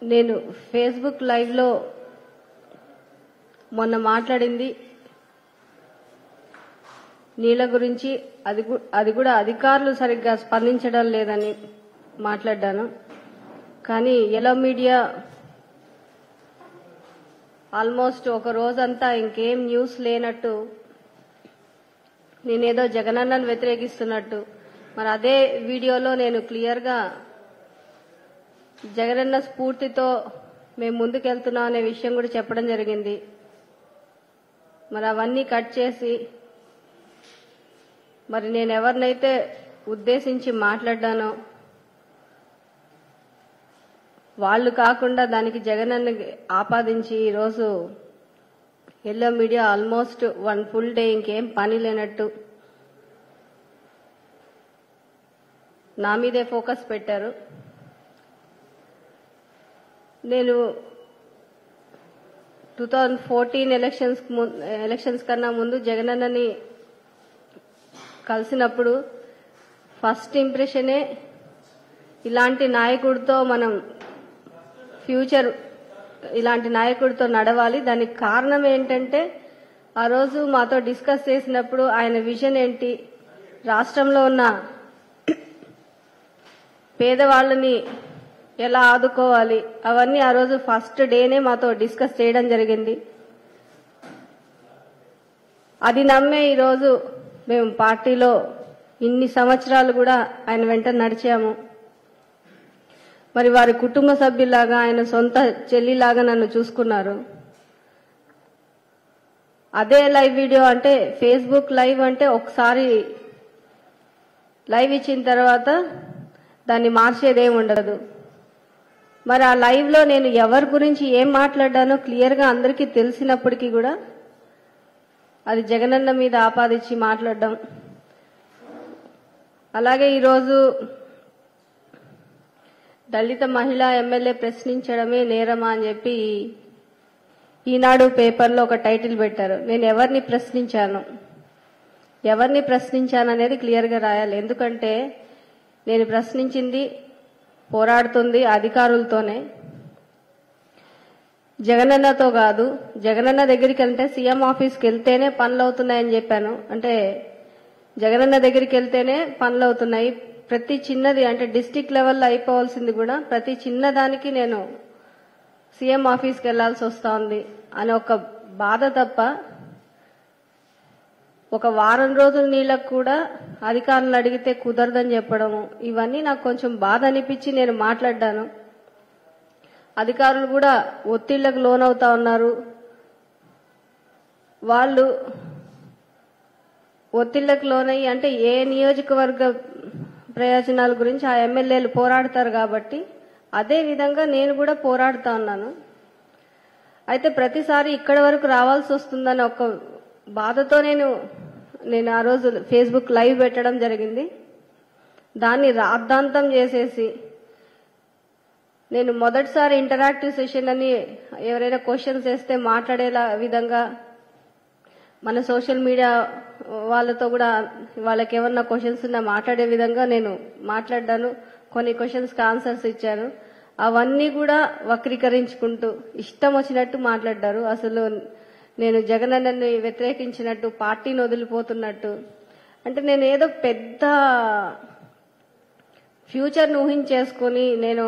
నేను Facebook live లో మొన్న మాట్లాడింది నీళ్ళ గురించి, అది కూడా అధికారులు సరిగ్గా స్పందించడం లేదని మాట్లాడాను. కానీ ఎల్లో మీడియా ఆల్మోస్ట్ ఒక రోజంతా ఇంకేం న్యూస్ లేనట్టు, నేనేదో జగనన్నను వ్యతిరేకిస్తున్నట్టు, మరి అదే వీడియోలో నేను క్లియర్గా జగనన్న స్ఫూర్తితో మేము ముందుకెళ్తున్నాం అనే విషయం కూడా చెప్పడం జరిగింది. మరి అవన్నీ కట్ చేసి మరి నేను ఎవరినైతే ఉద్దేశించి మాట్లాడ్డానో వాళ్ళు కాకుండా దానికి జగనన్న ఆపాదించి ఈరోజు yellow media almost 1 full day ఇంకేం పని లేనట్టు నా మీదే ఫోకస్ పెట్టారు. నేను 2014 ఎలక్షన్స్ కన్నా ముందు జగనన్నని కలిసినప్పుడు ఫస్ట్ ఇంప్రెషనే ఇలాంటి నాయకుడితో మనం ఫ్యూచర్ ఇలాంటి నాయకుడితో నడవాలి. దానికి కారణం ఏంటంటే ఆ రోజు మాతో డిస్కస్ చేసినప్పుడు ఆయన విజన్ ఏంటి, రాష్ట్రంలో ఉన్న పేదవాళ్ళని ఎలా ఆదుకోవాలి, అవన్నీ ఆ రోజు ఫస్ట్ డేనే మాతో డిస్కస్ చేయడం జరిగింది. అది నమ్మే ఈరోజు మేము పార్టీలో ఇన్ని సంవత్సరాలు కూడా ఆయన వెంట నడిచాము. మరి వారి కుటుంబ సభ్యులాగా, ఆయన సొంత చెల్లిలాగా నన్ను చూసుకున్నారు. అదే లైవ్ వీడియో అంటే, ఫేస్బుక్ లైవ్ అంటే ఒకసారి లైవ్ ఇచ్చిన తర్వాత దాన్ని మార్చేదేం ఉండదు. మరి ఆ లైవ్ లో నేను ఎవరి గురించి ఏం మాట్లాడానో క్లియర్గా అందరికీ తెలిసినప్పటికీ కూడా అది జగనన్న మీద ఆపాదించి మాట్లాడడం. అలాగే ఈరోజు దళిత మహిళా ఎమ్మెల్యే ప్రశ్నించడమే నేరమా అని చెప్పి ఈనాడు పేపర్లో ఒక టైటిల్ పెట్టారు. నేను ఎవరిని ప్రశ్నించాననేది క్లియర్గా రాయాలి. ఎందుకంటే నేను ప్రశ్నించింది, పోరాడుతుంది అధికారులతోనే, జగనన్నతో కాదు. జగనన్న దగ్గరికి వెళ్తే సీఎం ఆఫీస్కి వెళ్తేనే పనులు అవుతున్నాయని చెప్పాను. అంటే జగనన్న దగ్గరికి వెళ్తేనే పనులు అవుతున్నాయి. ప్రతి చిన్నది అంటే డిస్టిక్ లెవెల్లో అయిపోవాల్సింది కూడా ప్రతి చిన్నదానికి నేను సీఎం ఆఫీస్కి వెళ్లాల్సి వస్తా ఉంది అని ఒక బాధ తప్ప, ఒక వారం రోజుల నీళ్ళకు కూడా అధికారులను అడిగితే కుదరదని చెప్పడము, ఇవన్నీ నాకు కొంచెం బాధ అనిపించి నేను మాట్లాడ్డాను. అధికారులు కూడా ఒత్తిళ్లకు లోనవుతా ఉన్నారు. వాళ్ళు ఒత్తిళ్లకు లోనయ్యి, అంటే ఏ నియోజకవర్గ ప్రయోజనాల గురించి ఆ ఎమ్మెల్యేలు పోరాడతారు కాబట్టి అదే విధంగా నేను కూడా పోరాడుతా ఉన్నాను. అయితే ప్రతిసారి ఇక్కడి వరకు రావాల్సి వస్తుందని ఒక బాధతో నేను ఆ రోజు ఫేస్బుక్ లైవ్ పెట్టడం జరిగింది. దాన్ని రాద్ధాంతం చేసేసి, నేను మొదటిసారి ఇంటరాక్టివ్ సెషన్ అని ఎవరైనా క్వశ్చన్స్ వేస్తే మాట్లాడేలా విధంగా మన సోషల్ మీడియా వాళ్ళతో కూడా వాళ్ళకి ఏమన్నా క్వశ్చన్స్ ఉన్నా మాట్లాడే విధంగా నేను మాట్లాడ్డాను. కొన్ని క్వశ్చన్స్కి ఆన్సర్స్ ఇచ్చాను. అవన్నీ కూడా వక్రీకరించుకుంటూ ఇష్టం వచ్చినట్టు మాట్లాడ్డారు. అసలు నేను జగనన్నని వ్యతిరేకించినట్టు, పార్టీని వదిలిపోతున్నట్టు. అంటే నేను ఏదో పెద్ద ఫ్యూచర్ను ఊహించేసుకుని నేను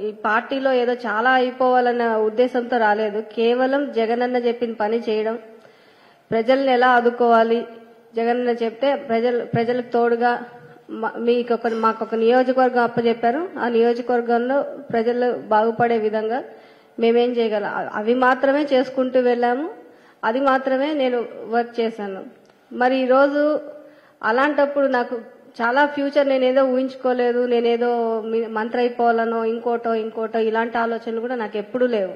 ఈ పార్టీలో ఏదో చాలా అయిపోవాలన్న ఉద్దేశంతో రాలేదు. కేవలం జగనన్న చెప్పిన పని చేయడం, ప్రజల్ని ఎలా ఆదుకోవాలి, జగనన్న చెప్తే ప్రజలకు తోడుగా మాకొక నియోజకవర్గం అప్పచెప్పారు. ఆ నియోజకవర్గంలో ప్రజలు బాగుపడే విధంగా మేమేం చేయగలం అవి మాత్రమే చేసుకుంటూ వెళ్ళాము. అది మాత్రమే నేను వర్క్ చేశాను. మరి ఈరోజు అలాంటప్పుడు నాకు చాలా ఫ్యూచర్ నేనేదో ఊహించుకోలేదు, నేనేదో మంత్రి అయిపోవాలనో ఇంకోటో ఇలాంటి ఆలోచనలు కూడా నాకు ఎప్పుడూ లేవు.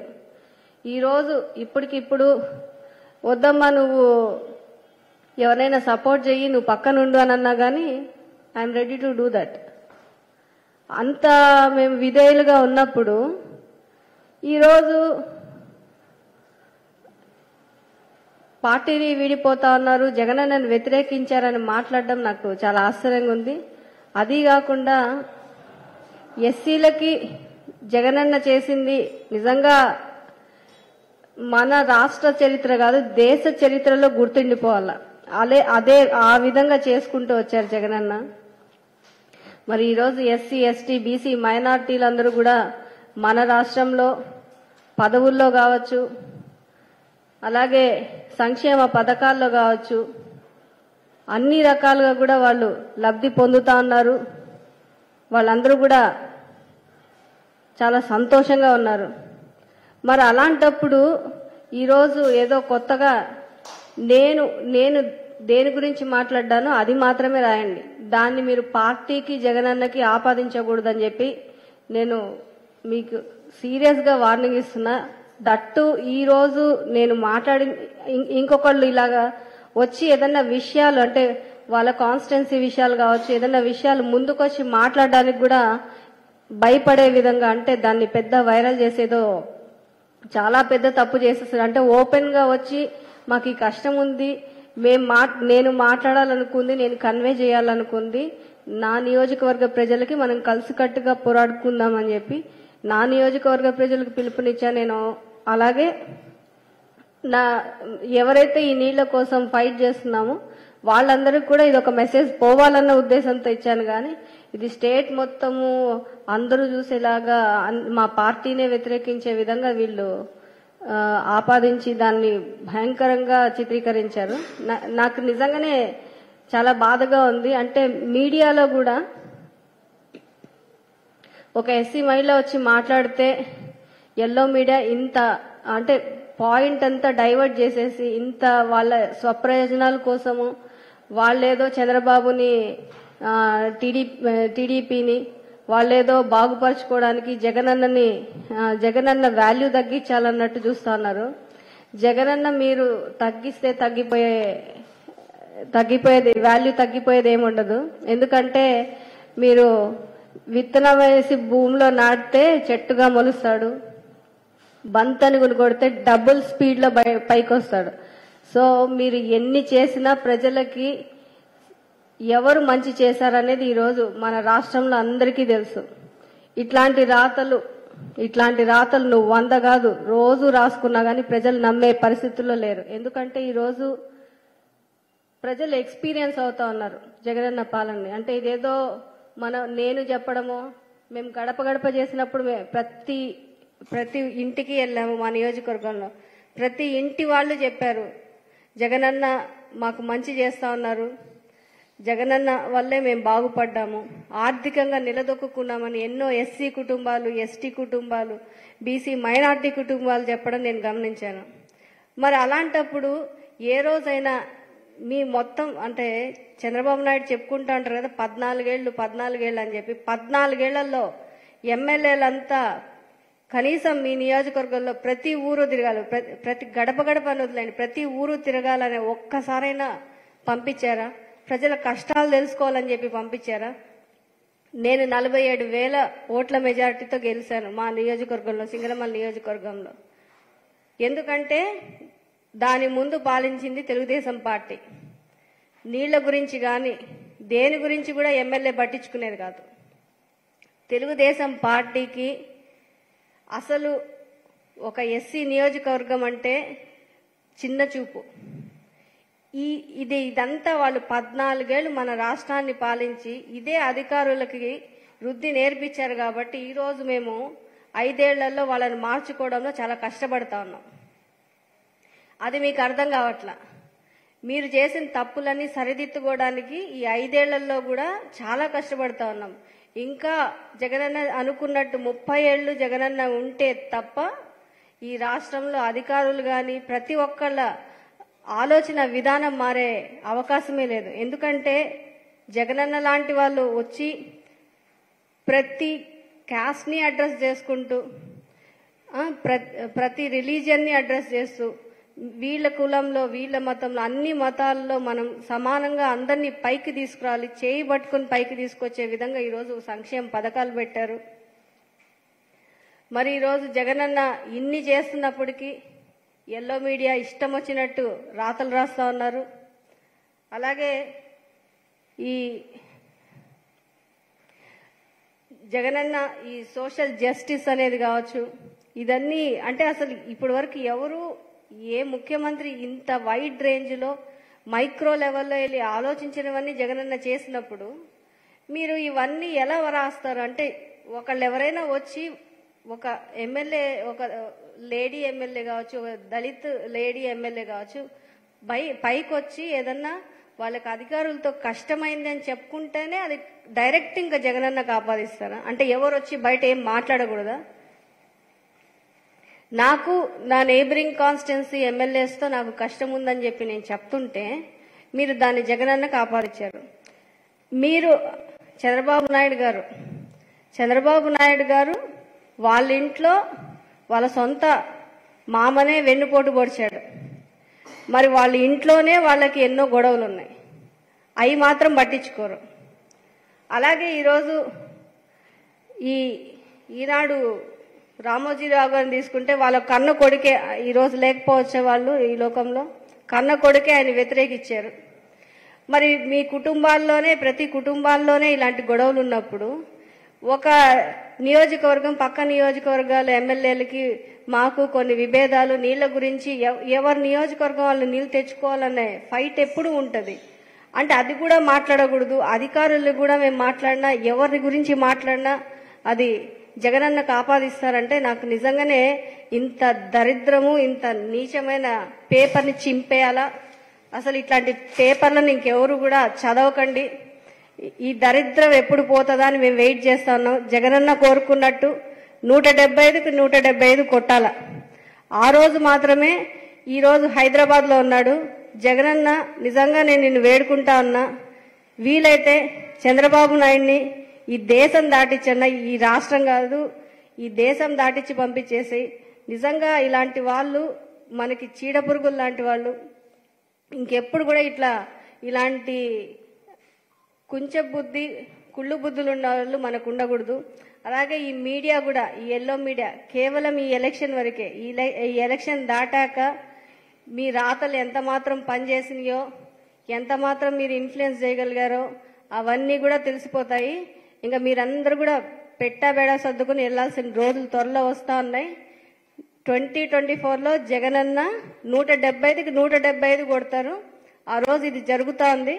ఈరోజు ఇప్పటికిప్పుడు వద్దమ్మా నువ్వు ఎవరైనా సపోర్ట్ చెయ్యి, నువ్వు పక్కనుండు అని అన్నా కానీ I'm ready to do that. అంత మేము విధేయులుగా ఉన్నప్పుడు ఈరోజు పార్టీని వీడిపోతా ఉన్నారు, జగనన్నను వ్యతిరేకించారని మాట్లాడడం నాకు చాలా ఆశ్చర్యంగా ఉంది. అది కాకుండా ఎస్సీలకి జగనన్న చేసింది నిజంగా మన రాష్ట్ర చరిత్ర కాదు, దేశ చరిత్రలో గుర్తుండిపోవాల. అదే ఆ విధంగా చేసుకుంటూ వచ్చారు జగనన్న. మరి ఈరోజు ఎస్సీ, ఎస్టీ, బీసీ మైనార్టీలందరూ కూడా మన రాష్ట్రంలో పదవుల్లో కావచ్చు, అలాగే సంక్షేమ పథకాల్లో కావచ్చు, అన్ని రకాలుగా కూడా వాళ్ళు లబ్ధి పొందుతా ఉన్నారు. వాళ్ళందరూ కూడా చాలా సంతోషంగా ఉన్నారు. మరి అలాంటప్పుడు ఈరోజు ఏదో కొత్తగా నేను దేని గురించి మాట్లాడ్డానో అది మాత్రమే రాయండి, దాన్ని మీరు పార్టీకి జగనన్నకి ఆపాదించకూడదని చెప్పి నేను మీకు సీరియస్గా వార్నింగ్ ఇస్తున్నా. దట్టు ఈరోజు నేను ఇంకొకళ్ళు ఇలాగా వచ్చి ఏదన్నా విషయాలు అంటే వాళ్ళ కాన్స్టిట్యున్సీ విషయాలు కావచ్చు, ఏదన్నా విషయాలు ముందుకొచ్చి మాట్లాడడానికి కూడా భయపడే విధంగా, అంటే దాన్ని పెద్ద వైరల్ చేసేదో చాలా పెద్ద తప్పు చేసేస్తారు. అంటే ఓపెన్ గా వచ్చి మాకు ఈ కష్టం ఉంది, నేను మాట్లాడాలనుకుంది, నేను కన్వే చేయాలనుకుంది నా నియోజకవర్గ ప్రజలకి మనం కలిసికట్టుగా పోరాడుకుందామని చెప్పి నా నియోజకవర్గ ప్రజలకు పిలుపునిచ్చా నేను. అలాగే ఎవరైతే ఈ నీళ్ల కోసం ఫైట్ చేస్తున్నామో వాళ్ళందరికీ కూడా ఇది ఒక మెసేజ్ పోవాలన్న ఉద్దేశంతో ఇచ్చాను. కానీ ఇది స్టేట్ మొత్తము అందరూ చూసేలాగా మా పార్టీనే వ్యతిరేకించే విధంగా వీళ్ళు ఆపాదించి దాన్ని భయంకరంగా చిత్రీకరించారు. నాకు నిజంగానే చాలా బాధగా ఉంది. అంటే మీడియాలో కూడా ఒక ఎస్సీ మహిళ వచ్చి మాట్లాడితే ఎల్లో మీడియా ఇంత అంటే పాయింట్ అంతా డైవర్ట్ చేసేసి ఇంత వాళ్ళ స్వప్రయోజనాల కోసము వాళ్ళేదో చంద్రబాబుని టీడీపీని వాళ్ళేదో బాగుపరచుకోవడానికి జగనన్న వాల్యూ తగ్గించాలన్నట్టు చూస్తా ఉన్నారు. జగనన్న మీరు తగ్గిస్తే తగ్గిపోయేది వాల్యూ తగ్గిపోయేది ఏముండదు. ఎందుకంటే మీరు విత్తనం వేసి భూమిలో నాటితే చెట్టుగా మొలుస్తాడు, బంతని కొడితే డబుల్ స్పీడ్ లో పైకి వస్తాడు. సో మీరు ఎన్ని చేసినా ప్రజలకి ఎవరు మంచి చేశారనేది ఈరోజు మన రాష్ట్రంలో అందరికీ తెలుసు. ఇట్లాంటి రాతలు నువ్వు 100 కాదు రోజు రాసుకున్నా కానీ ప్రజలు నమ్మే పరిస్థితుల్లో లేరు. ఎందుకంటే ఈరోజు ప్రజలు ఎక్స్పీరియన్స్ అవుతా ఉన్నారు జగనన్న పాలనని. అంటే ఇదేదో నేను చెప్పడమో, మేము గడప గడప చేసినప్పుడు ప్రతి ఇంటికి వెళ్ళాము. మా నియోజకవర్గంలో ప్రతి ఇంటి వాళ్ళు చెప్పారు జగనన్న మాకు మంచి చేస్తా ఉన్నారు, జగనన్న వల్లే మేము బాగుపడ్డాము, ఆర్థికంగా నిలదొక్కున్నామని ఎన్నో ఎస్సీ కుటుంబాలు, ఎస్టీ కుటుంబాలు, బీసీ మైనార్టీ కుటుంబాలు చెప్పడం నేను గమనించాను. మరి అలాంటప్పుడు ఏ రోజైనా మీ మొత్తం అంటే చంద్రబాబు నాయుడు చెప్పుకుంటా ఉంటారు కదా 14 ఏళ్ళు అని చెప్పి, 14 ఏళ్లలో ఎమ్మెల్యేలంతా కనీసం మీ నియోజకవర్గంలో ప్రతి ఊరు తిరగాలి, ప్రతి గడప అని వదిలేండి, ప్రతి ఊరు తిరగాలని ఒక్కసారైనా పంపించారా? ప్రజల కష్టాలు తెలుసుకోవాలని చెప్పి పంపించారా? నేను 47,000 ఓట్ల మెజారిటీతో గెలిచాను మా నియోజకవర్గంలో, సింగరమల్ నియోజకవర్గంలో. ఎందుకంటే దాని ముందు పాలించింది తెలుగుదేశం పార్టీ. నీళ్ల గురించి కానీ దేని గురించి కూడా ఎమ్మెల్యే పట్టించుకునేది కాదు. తెలుగుదేశం పార్టీకి అసలు ఒక ఎస్సీ నియోజకవర్గం అంటే చిన్న చూపు. ఇదంతా వాళ్ళు 14 ఏళ్లు మన రాష్ట్రాన్ని పాలించి ఇదే అధికారులకి వృద్ధి నేర్పించారు. కాబట్టి ఈరోజు మేము 5 ఏళ్లలో వాళ్ళని మార్చుకోవడంలో చాలా కష్టపడతా ఉన్నాం. అది మీకు అర్థం కావట్లా. మీరు చేసిన తప్పులన్నీ సరిదిద్దుకోవడానికి ఈ 5 ఏళ్లలో కూడా చాలా కష్టపడతా ఉన్నాం. ఇంకా జగనన్న అనుకున్నట్టు 30 ఏళ్లు జగనన్న ఉంటే తప్ప ఈ రాష్ట్రంలో అధికారులు కానీ ప్రతి ఒక్కళ్ళ ఆలోచన విధానం మారే అవకాశమే లేదు. ఎందుకంటే జగనన్న లాంటి వాళ్ళు వచ్చి ప్రతి క్యాస్ట్ ని అడ్రస్ చేసుకుంటూ, ప్రతి రిలీజియన్ ని అడ్రస్ చేస్తూ, వీళ్ళ కులంలో వీళ్ళ మతంలో అన్ని మతాల్లో మనం సమానంగా అందరినీ పైకి తీసుకురావాలి, చేయి పట్టుకుని పైకి తీసుకొచ్చే విధంగా ఈరోజు సంక్షేమ పథకాలు పెట్టారు. మరి ఈరోజు జగనన్న ఇన్ని చేస్తున్నప్పటికీ ఎల్లో మీడియా ఇష్టం వచ్చినట్టు రాతలు రాస్తా ఉన్నారు. అలాగే ఈ జగనన్న ఈ సోషల్ జస్టిస్ అనేది కావచ్చు, ఇదన్నీ అంటే అసలు ఇప్పటి వరకు ఎవరు ఏ ముఖ్యమంత్రి ఇంత వైడ్ రేంజ్ లో మైక్రో లెవెల్లో వెళ్ళి ఆలోచించినవన్నీ జగనన్న చేసినప్పుడు మీరు ఇవన్నీ ఎలా రాస్తారు? అంటే ఒకళ్ళు ఎవరైనా వచ్చి ఒక ఎమ్మెల్యే, ఒక లేడీ ఎమ్మెల్యే కావచ్చు, ఒక దళిత్ లేడీ ఎమ్మెల్యే కావచ్చు, పైకి వచ్చి ఏదన్నా వాళ్ళకి అధికారులతో కష్టమైంది అని చెప్పుకుంటేనే అది డైరెక్ట్ ఇంకా జగనన్నకు ఆపాదిస్తారా? అంటే ఎవరు వచ్చి బయట ఏం మాట్లాడకూడదా? నాకు నా నేబరింగ్ కాన్స్టిట్యున్సీ ఎమ్మెల్యేస్తో నాకు కష్టం ఉందని చెప్పి నేను చెప్తుంటే మీరు దాన్ని జగనన్నకు ఆపాదించారు. మీరు చంద్రబాబు నాయుడు గారు వాళ్ళ ఇంట్లో వాళ్ళ సొంత మామనే వెన్నుపోటు పొడిచాడు. మరి వాళ్ళ ఇంట్లోనే వాళ్ళకి ఎన్నో గొడవలు ఉన్నాయి, అవి మాత్రం పట్టించుకోరు. అలాగే ఈరోజు ఈనాడు రామోజీరావు గారిని తీసుకుంటే వాళ్ళ కన్న కొడుకే ఈరోజు లేకపోవచ్చే, వాళ్ళు ఈ లోకంలో కన్న కొడుకే ఆయన వ్యతిరేకించారు. మరి మీ కుటుంబాల్లోనే, ప్రతి కుటుంబాల్లోనే ఇలాంటి గొడవలు ఉన్నప్పుడు ఒక నియోజకవర్గం పక్క నియోజకవర్గాల ఎమ్మెల్యేలకి మాకు కొన్ని విభేదాలు, నీళ్ల గురించి ఎవరి నియోజకవర్గం వాళ్ళు నీళ్లు తెచ్చుకోవాలనే ఫైట్ ఎప్పుడు ఉంటుంది. అంటే అది కూడా మాట్లాడకూడదు. అధికారులు కూడా మేము మాట్లాడినా, ఎవరి గురించి మాట్లాడినా అది జగనన్నకు ఆపాదిస్తారంటే నాకు నిజంగానే ఇంత దరిద్రము, ఇంత నీచమైన పేపర్ని చింపేయాలా? అసలు ఇట్లాంటి పేపర్లను ఇంకెవరు కూడా చదవకండి. ఈ దరిద్రం ఎప్పుడు పోతుందా అని మేము వెయిట్ చేస్తా ఉన్నాం. జగనన్న కోరుకున్నట్టు 175కి 175 కొట్టాల. ఆ రోజు మాత్రమే. ఈ రోజు హైదరాబాద్ లో ఉన్నాడు జగనన్న. నిజంగా నేను నిన్ను వేడుకుంటా ఉన్నా, వీలైతే చంద్రబాబు నాయుడిని ఈ దేశం దాటిచ్చన్న, ఈ రాష్ట్రం కాదు ఈ దేశం దాటిచ్చి పంపించేసి, నిజంగా ఇలాంటి వాళ్ళు మనకి చీడపురుగులు లాంటి వాళ్ళు, ఇంకెప్పుడు కూడా ఇలాంటి కుంచె బుద్ధి, కుళ్ళు బుద్ధులు ఉన్న వాళ్ళు మనకు ఉండకూడదు. అలాగే ఈ మీడియా కూడా, ఈ ఎల్లో మీడియా కేవలం ఈ ఎలక్షన్ వరకే. ఈ ఎలక్షన్ దాటాక మీ రాతలు ఎంత మాత్రం పనిచేసినాయో, ఎంత మాత్రం మీరు ఇన్ఫ్లుయెన్స్ చేయగలిగారో అవన్నీ కూడా తెలిసిపోతాయి. ఇంకా మీరందరూ కూడా పెట్టాబేడా సర్దుకుని వెళ్లాల్సిన రోజులు త్వరలో వస్తా ఉన్నాయి. 2024లో జగనన్న 175కి 175 కొడతారు. ఆ రోజు ఇది జరుగుతా ఉంది.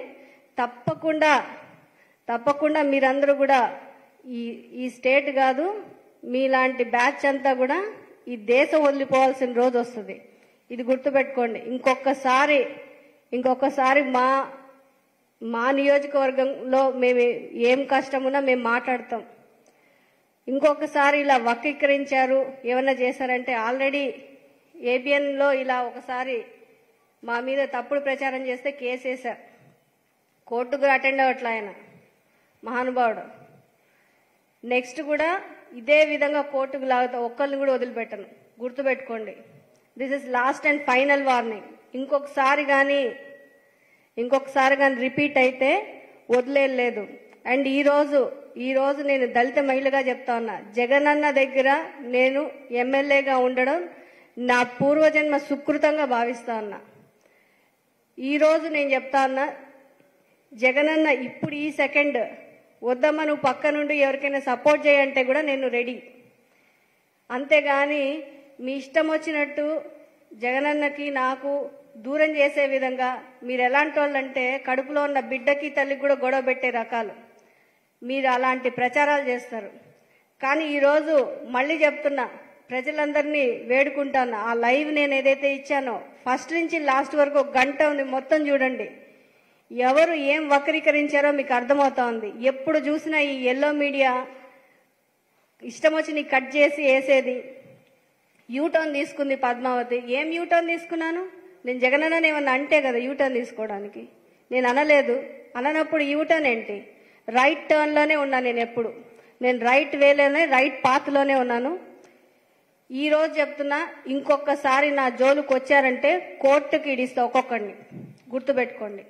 తప్పకుండా మీరందరూ కూడా ఈ స్టేట్ కాదు, మీలాంటి బ్యాచ్ అంతా కూడా ఈ దేశం వదిలిపోవాల్సిన రోజు వస్తుంది. ఇది గుర్తుపెట్టుకోండి. ఇంకొకసారి మా నియోజకవర్గంలో మేము ఏం కష్టమున్నా మేము మాట్లాడతాం. ఇంకొకసారి ఇలా వక్రీకరించారు, ఏమన్నా చేశారంటే ఆల్రెడీ ABN లో ఇలా ఒకసారి మా మీద తప్పుడు ప్రచారం చేస్తే కేసు వేశారు. కోర్టుకు అటెండ్ అవ్వట్లా ఆయన మహానుభావుడు. నెక్స్ట్ కూడా ఇదే విధంగా కోర్టుకు లాగుతా, ఒక్కరిని కూడా వదిలిపెట్టను. గుర్తుపెట్టుకోండి. This is last and final warning. ఇంకొకసారి కానీ రిపీట్ అయితే వదిలేదు. అండ్ ఈ రోజు నేను దళిత మహిళగా చెప్తా ఉన్నా, జగనన్న దగ్గర నేను ఎమ్మెల్యేగా ఉండడం నా పూర్వజన్మ సుకృతంగా భావిస్తా ఉన్నా. ఈ రోజు నేను చెప్తా ఉన్నా, జగనన్న ఇప్పుడు ఈ సెకండ్ వద్దమ్మా నువ్వు పక్క నుండి ఎవరికైనా సపోర్ట్ చేయంటే కూడా నేను రెడీ. అంతేగాని మీ ఇష్టం వచ్చినట్టు జగనన్నకి నాకు దూరం చేసే విధంగా మీరు ఎలాంటి వాళ్ళంటే కడుపులో ఉన్న బిడ్డకి తల్లికి కూడా గొడవ పెట్టే రకాలు మీరు అలాంటి ప్రచారాలు చేస్తారు. కానీ ఈరోజు మళ్ళీ చెప్తున్నా, ప్రజలందరినీ వేడుకుంటాను. ఆ లైవ్ నేను ఏదైతే ఇచ్చానో ఫస్ట్ నుంచి లాస్ట్ వరకు 1 గంట ఉంది, మొత్తం చూడండి. ఎవరు ఏం వక్రీకరించారో మీకు అర్థమవుతా ఉంది. ఎప్పుడు చూసినా ఈ ఎల్లో మీడియా ఇష్టం వచ్చి నీకు కట్ చేసి వేసేది. యూటర్న్ తీసుకుంది పద్మావతి. ఏం యూటర్న్ తీసుకున్నాను? నేను జగనన్న ఏమన్నా అంటే కదా యూటర్న్ తీసుకోవడానికి. నేను అనలేదు. అననప్పుడు యూటర్న్ ఏంటి? రైట్ టర్న్ లోనే ఉన్నా. నేను రైట్ వేలోనే, రైట్ పాత్ లోనే ఉన్నాను. ఈ రోజు చెప్తున్నా, ఇంకొకసారి నా జోలుకు వచ్చారంటే కోర్టుకి ఇడిస్తా ఒక్కొక్కడిని. గుర్తుపెట్టుకోండి.